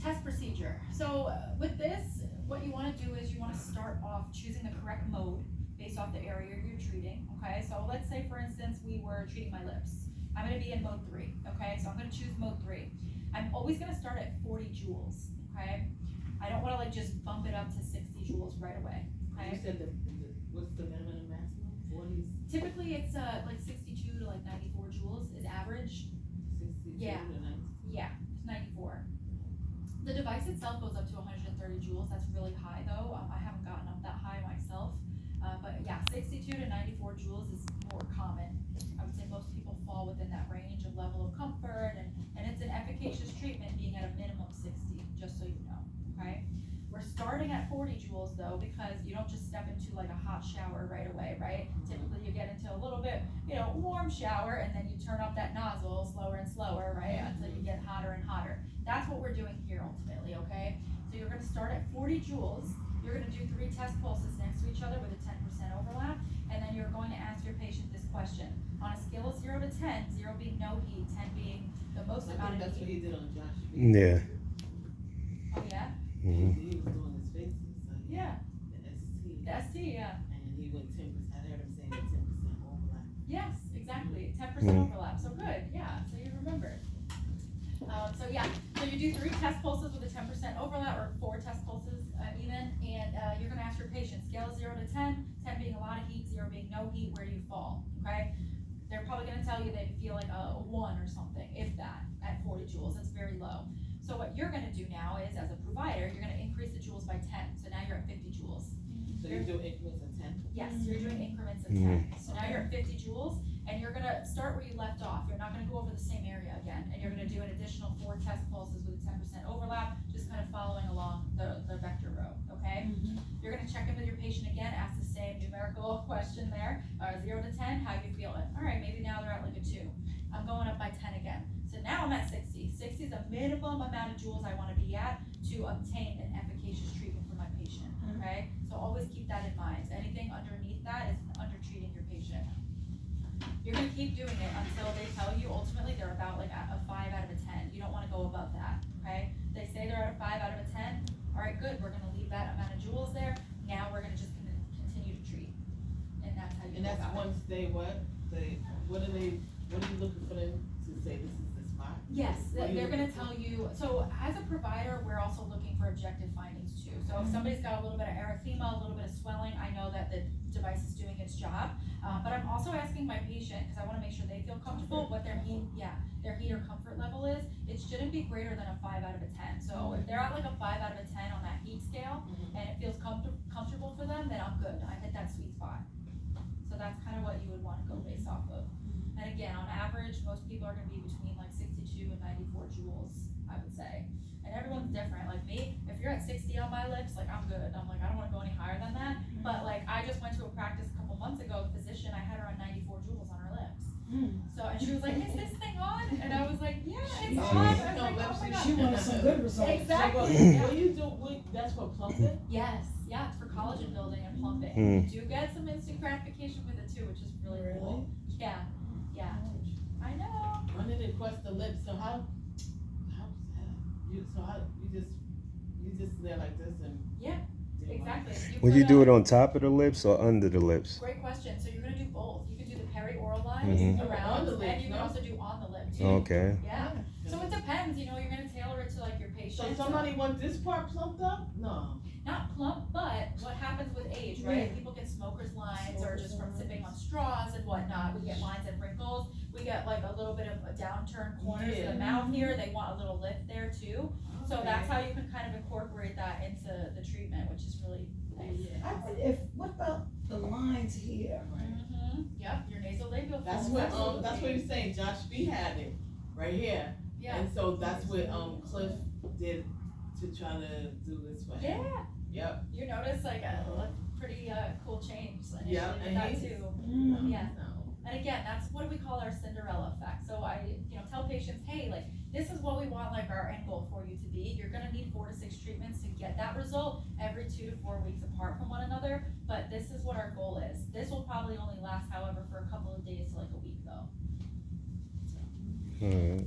Test procedure. So with this, what you want to do is you want to start off choosing the correct mode based off the area you're treating, okay? So let's say, for instance, we were treating my lips. I'm going to be in mode 3, okay? So I'm going to choose mode 3. I'm always going to start at 40 joules, okay? I don't want to like just bump it up to 60 joules right away, okay? You said what's the minimum and maximum? 40s? Typically it's like 62 to like 94 joules is average. 62 Yeah. to 90? Yeah, 94. The device itself goes up to 130 joules. That's really high though. I haven't gotten up that high myself. But yeah, 62 to 94 joules is more common. I would say most people fall within that range of level of comfort, and it's an efficacious treatment being at a minimum 60, just so you know, okay? We're starting at 40 joules though, because you don't just step into like a hot shower right away, right? Typically you get into a little bit, warm shower, and then you turn up that nozzle slower and slower, right? Until you get hotter and hotter. That's what we're doing here ultimately, okay? So you're gonna start at 40 joules. You're gonna do 3 test pulses next to each other with a 10% overlap, and then you're going to ask your patient this question. On a scale of 0 to 10, 0 being no heat, 10 being the most amount of That's what heat. he did on Josh. Yeah. Oh yeah? Mm-hmm. He was doing his faces. So Yeah. The ST. The ST, yeah. And he went 10%. I heard him saying 10% overlap. Yes, exactly. 10% overlap. So good. Yeah. So you remembered. So yeah. So you do 3 test pulses with a 10% overlap, or 4 test pulses even, and you're going to ask your patient scale of 0 to 10, 10 being a lot of heat, 0 being no heat. Where do you fall? Okay. They're probably going to tell you they feel like a 1 or something, if that, at 40 joules. That's very low. So what you're going to do now is, as a provider, you're going to increase the joules by 10. So now you're at 50 joules. So you're doing increments of 10? Yes, you're doing increments of 10. So now you're at 50 joules, and you're going to start where you left off. You're not going to go over the same area again, and you're going to do an additional 4 test pulses with a 10% overlap, just kind of following along the vector row, okay? You're going to check in with your patient again, ask the same numerical question there, 0 to 10, how you feeling? All right, maybe now they're at like a 2. I'm going up by 10 again. So now I'm at 60. 60 is the minimum amount of joules I want to be at to obtain an efficacious treatment for my patient, okay? So always keep that in mind. Anything underneath that is under-treating your patient. You're going to keep doing it until they tell you ultimately they're about like a 5 out of a 10. You don't want to go above that, okay? They say they're at a 5 out of a 10. All right, good. We're going to leave that amount of joules there. Now we're going to just continue to treat. And that's how you And go that's about once they what? What are you looking for them to say this is the spot? Yes, they're going to tell you. So as a provider, we're also looking for objective findings too. So if somebody's got a little bit of erythema, a little bit of swelling, I know that the device is doing its job. But I'm also asking my patient, because I want to make sure they feel comfortable, what their heat or comfort level is. It shouldn't be greater than a 5 out of a 10. So if they're at like a 5 out of a 10 on that heat scale, and it feels comfortable for them, then I'm good. I hit that sweet spot. So that's kind of what you would want to go based off of. And again, on average, most people are going to be between like 62 and 94 joules, I would say. And everyone's different. Like me, if you're at 60 on my lips, like I'm good. I'm like, I don't want to go any higher than that. But like, I just went to a practice a couple months ago, the physician, I had her on 94 joules on her lips. So, and she was like, is this thing on? And I was like, yeah, it's on. I was like, oh my God. She wanted some good results. Exactly. What do you do? That's for plumping? Yes, yeah, it's for collagen building and plumping. You do get some instant gratification with it too, which is really cool. Yeah, yeah. I know. When did it cross the lips? So how you just there like this and yeah, exactly. Would you do it on top of the lips or under the lips? Great question. So you're gonna do both. You can do the perioral lines around, and you can also do on the lip too. Okay. Yeah. So it depends. You're gonna tailor it to like your patient. So somebody wants this part plumped up? No. Not plump, but what happens with age, right? People get smoker's lines or just from sipping on straws and whatnot. We get lines and wrinkles. We get like a little bit of a downturned corners of the mouth here. They want a little lift there too. So that's how you can kind of incorporate that into the treatment, which is really nice. What about the lines here? Yep, your nasolabial. That's what he's saying. Josh B had it right here. Yeah. And so that's what Cliff did to try to do this for him. Yeah. Yep. You notice like a pretty cool change initially with and that too. Yeah. And again, that's what we call our Cinderella effect. So I, tell patients, hey, like this is what we want like our end goal for you to be. You're gonna need 4 to 6 treatments to get that result every 2 to 4 weeks apart from one another. But this is what our goal is. This will probably only last, however, for a couple of days to like a week though. All right.